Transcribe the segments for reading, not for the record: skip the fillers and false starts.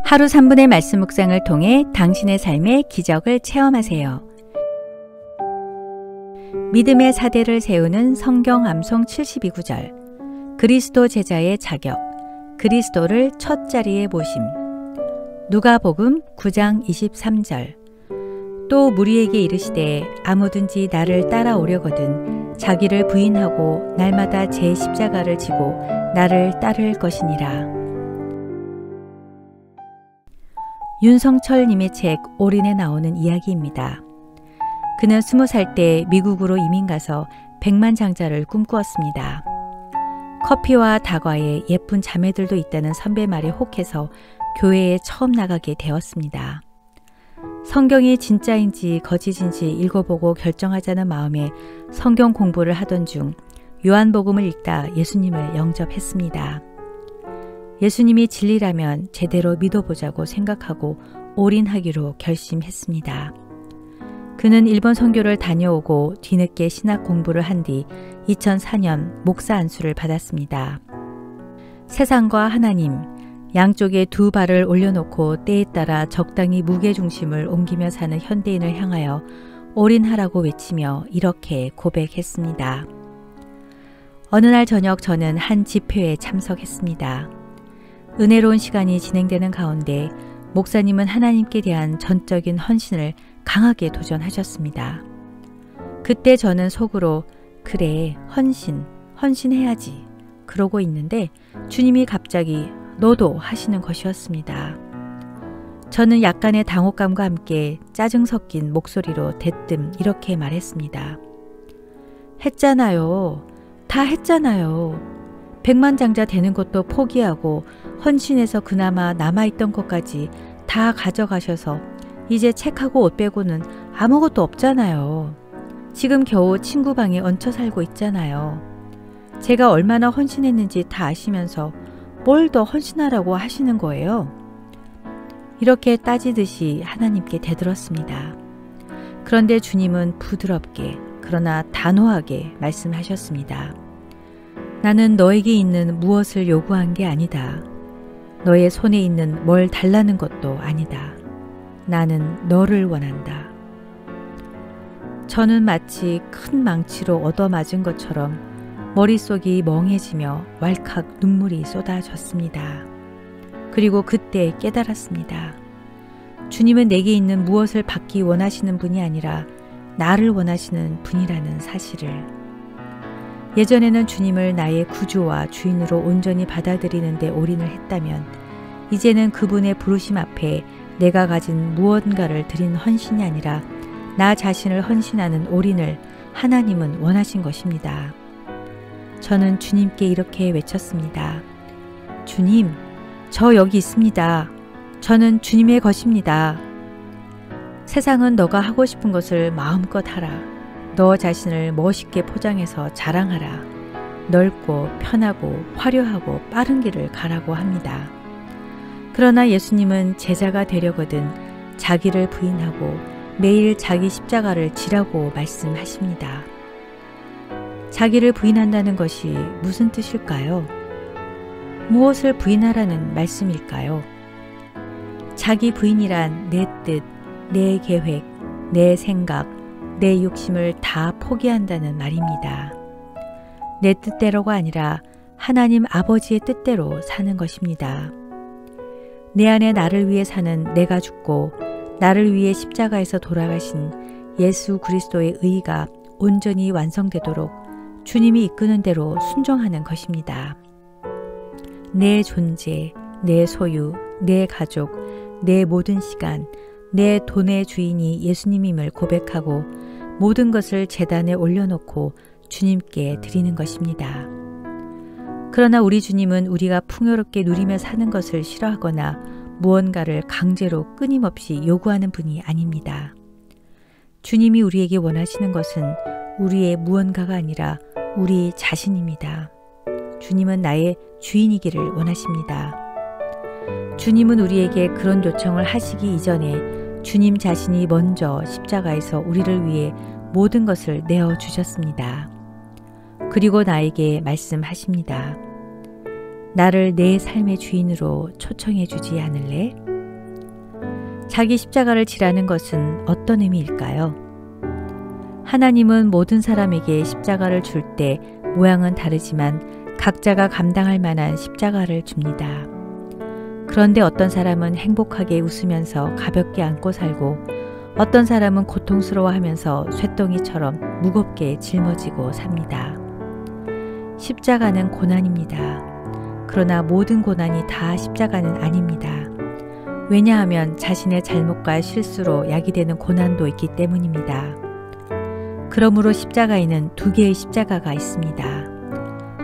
하루 3분의 말씀 묵상을 통해 당신의 삶의 기적을 체험하세요. 믿음의 사대를 세우는 성경 암송 72구절. 그리스도 제자의 자격. 그리스도를 첫 자리에 모심. 누가복음 9장 23절. 또 무리에게 이르시되 아무든지 나를 따라오려거든 자기를 부인하고 날마다 제 십자가를 지고 나를 따를 것이니라. 윤성철 님의 책 올인에 나오는 이야기입니다. 그는 20살 때 미국으로 이민 가서 백만장자를 꿈꾸었습니다. 커피와 다과에 예쁜 자매들도 있다는 선배 말에 혹해서 교회에 처음 나가게 되었습니다. 성경이 진짜인지 거짓인지 읽어보고 결정하자는 마음에 성경 공부를 하던 중 요한복음을 읽다 예수님을 영접했습니다. 예수님이 진리라면 제대로 믿어보자고 생각하고 올인하기로 결심했습니다. 그는 일본 선교를 다녀오고 뒤늦게 신학 공부를 한 뒤 2004년 목사 안수를 받았습니다. 세상과 하나님, 양쪽에 두 발을 올려놓고 때에 따라 적당히 무게중심을 옮기며 사는 현대인을 향하여 올인하라고 외치며 이렇게 고백했습니다. 어느 날 저녁 저는 한 집회에 참석했습니다. 은혜로운 시간이 진행되는 가운데 목사님은 하나님께 대한 전적인 헌신을 강하게 도전하셨습니다. 그때 저는 속으로 그래, 헌신해야지 그러고 있는데 주님이 갑자기 너도 하시는 것이었습니다. 저는 약간의 당혹감과 함께 짜증 섞인 목소리로 대뜸 이렇게 말했습니다. 했잖아요. 다 했잖아요. 백만장자 되는 것도 포기하고 헌신해서 그나마 남아있던 것까지 다 가져가셔서 이제 책하고 옷 빼고는 아무것도 없잖아요. 지금 겨우 친구 방에 얹혀 살고 있잖아요. 제가 얼마나 헌신했는지 다 아시면서 뭘 더 헌신하라고 하시는 거예요? 이렇게 따지듯이 하나님께 대들었습니다. 그런데 주님은 부드럽게 그러나 단호하게 말씀하셨습니다. 나는 너에게 있는 무엇을 요구한 게 아니다. 너의 손에 있는 뭘 달라는 것도 아니다. 나는 너를 원한다. 저는 마치 큰 망치로 얻어맞은 것처럼 머릿속이 멍해지며 왈칵 눈물이 쏟아졌습니다. 그리고 그때 깨달았습니다. 주님은 내게 있는 무엇을 받기 원하시는 분이 아니라 나를 원하시는 분이라는 사실을. 예전에는 주님을 나의 구주와 주인으로 온전히 받아들이는 데 올인을 했다면 이제는 그분의 부르심 앞에 내가 가진 무언가를 드린 헌신이 아니라 나 자신을 헌신하는 올인을 하나님은 원하신 것입니다. 저는 주님께 이렇게 외쳤습니다. 주님, 저 여기 있습니다. 저는 주님의 것입니다. 세상은 너가 하고 싶은 것을 마음껏 하라. 너 자신을 멋있게 포장해서 자랑하라. 넓고 편하고 화려하고 빠른 길을 가라고 합니다. 그러나 예수님은 제자가 되려거든 자기를 부인하고 매일 자기 십자가를 지라고 말씀하십니다. 자기를 부인한다는 것이 무슨 뜻일까요? 무엇을 부인하라는 말씀일까요? 자기 부인이란 내 뜻, 내 계획, 내 생각, 내 욕심을 다 포기한다는 말입니다. 내 뜻대로가 아니라 하나님 아버지의 뜻대로 사는 것입니다. 내 안에 나를 위해 사는 내가 죽고 나를 위해 십자가에서 돌아가신 예수 그리스도의 의가 온전히 완성되도록 주님이 이끄는 대로 순종하는 것입니다. 내 존재, 내 소유, 내 가족, 내 모든 시간, 내 돈의 주인이 예수님임을 고백하고 모든 것을 제단에 올려놓고 주님께 드리는 것입니다. 그러나 우리 주님은 우리가 풍요롭게 누리며 사는 것을 싫어하거나 무언가를 강제로 끊임없이 요구하는 분이 아닙니다. 주님이 우리에게 원하시는 것은 우리의 무언가가 아니라 우리 자신입니다. 주님은 나의 주인이기를 원하십니다. 주님은 우리에게 그런 요청을 하시기 이전에 주님 자신이 먼저 십자가에서 우리를 위해 모든 것을 내어주셨습니다. 그리고 나에게 말씀하십니다. 나를 내 삶의 주인으로 초청해 주지 않을래? 자기 십자가를 지라는 것은 어떤 의미일까요? 하나님은 모든 사람에게 십자가를 줄 때 모양은 다르지만 각자가 감당할 만한 십자가를 줍니다. 그런데 어떤 사람은 행복하게 웃으면서 가볍게 안고 살고 어떤 사람은 고통스러워하면서 쇳덩이처럼 무겁게 짊어지고 삽니다. 십자가는 고난입니다. 그러나 모든 고난이 다 십자가는 아닙니다. 왜냐하면 자신의 잘못과 실수로 야기되는 고난도 있기 때문입니다. 그러므로 십자가에는 두 개의 십자가가 있습니다.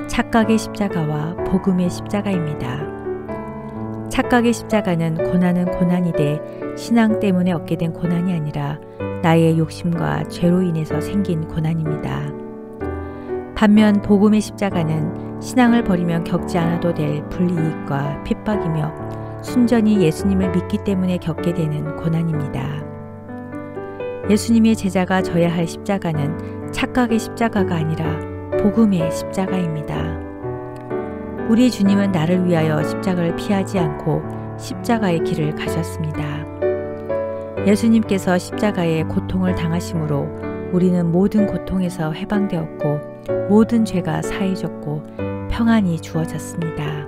착각의 십자가와 복음의 십자가입니다. 착각의 십자가는 고난은 고난이되 신앙 때문에 얻게 된 고난이 아니라 나의 욕심과 죄로 인해서 생긴 고난입니다. 반면 복음의 십자가는 신앙을 버리면 겪지 않아도 될 불이익과 핍박이며 순전히 예수님을 믿기 때문에 겪게 되는 고난입니다. 예수님의 제자가 져야 할 십자가는 착각의 십자가가 아니라 복음의 십자가입니다. 우리 주님은 나를 위하여 십자가를 피하지 않고 십자가의 길을 가셨습니다. 예수님께서 십자가의 고통을 당하심으로 우리는 모든 고통에서 해방되었고 모든 죄가 사해졌고 평안이 주어졌습니다.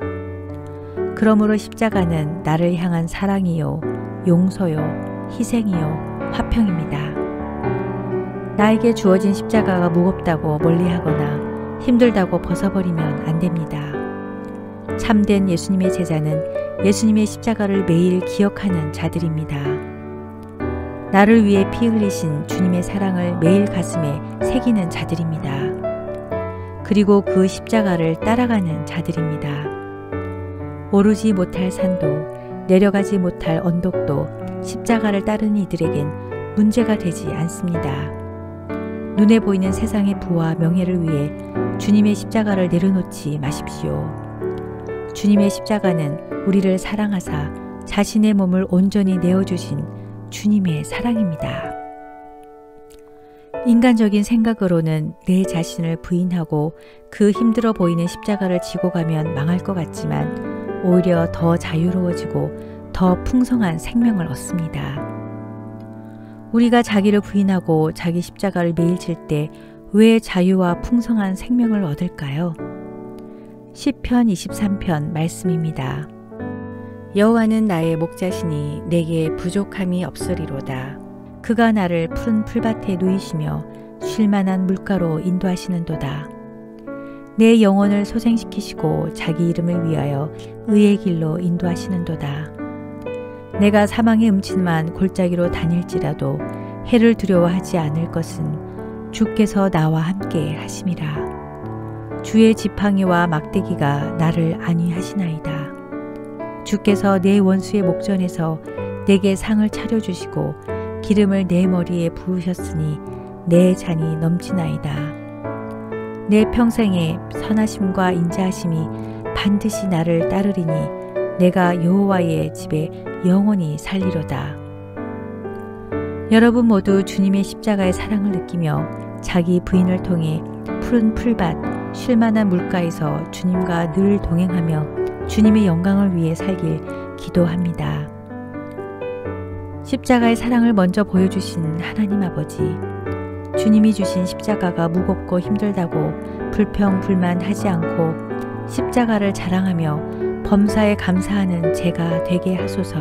그러므로 십자가는 나를 향한 사랑이요, 용서요, 희생이요, 화평입니다. 나에게 주어진 십자가가 무겁다고 멀리하거나 힘들다고 벗어버리면 안 됩니다. 참된 예수님의 제자는 예수님의 십자가를 매일 기억하는 자들입니다. 나를 위해 피 흘리신 주님의 사랑을 매일 가슴에 새기는 자들입니다. 그리고 그 십자가를 따라가는 자들입니다. 오르지 못할 산도, 내려가지 못할 언덕도 십자가를 따르는 이들에겐 문제가 되지 않습니다. 눈에 보이는 세상의 부와 명예를 위해 주님의 십자가를 내려놓지 마십시오. 주님의 십자가는 우리를 사랑하사 자신의 몸을 온전히 내어주신 주님의 사랑입니다. 인간적인 생각으로는 내 자신을 부인하고 그 힘들어 보이는 십자가를 지고 가면 망할 것 같지만 오히려 더 자유로워지고 더 풍성한 생명을 얻습니다. 우리가 자기를 부인하고 자기 십자가를 매일 질 때 왜 자유와 풍성한 생명을 얻을까요? 시편 23편 말씀입니다. 여호와는 나의 목자시니 내게 부족함이 없으리로다. 그가 나를 푸른 풀밭에 누이시며 쉴만한 물가로 인도하시는도다. 내 영혼을 소생시키시고 자기 이름을 위하여 의의 길로 인도하시는도다. 내가 사망의 음침한 골짜기로 다닐지라도 해를 두려워하지 않을 것은 주께서 나와 함께 하심이라. 주의 지팡이와 막대기가 나를 안위하시나이다. 주께서 내 원수의 목전에서 내게 상을 차려주시고 기름을 내 머리에 부으셨으니 내 잔이 넘치나이다. 내 평생에 선하심과 인자하심이 반드시 나를 따르리니 내가 여호와의 집에 영원히 살리로다. 여러분 모두 주님의 십자가의 사랑을 느끼며 자기 부인을 통해 푸른 풀밭, 쉴만한 물가에서 주님과 늘 동행하며 주님의 영광을 위해 살길 기도합니다. 십자가의 사랑을 먼저 보여주신 하나님 아버지, 주님이 주신 십자가가 무겁고 힘들다고 불평불만하지 않고 십자가를 자랑하며 범사에 감사하는 제가 되게 하소서.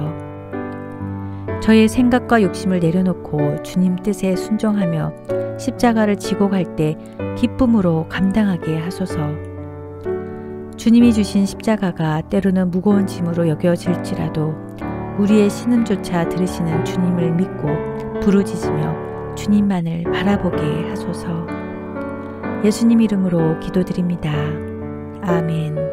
저의 생각과 욕심을 내려놓고 주님 뜻에 순종하며 십자가를 지고 갈 때 기쁨으로 감당하게 하소서. 주님이 주신 십자가가 때로는 무거운 짐으로 여겨질지라도 우리의 신음조차 들으시는 주님을 믿고 부르짖으며 주님만을 바라보게 하소서. 예수님 이름으로 기도드립니다. 아멘.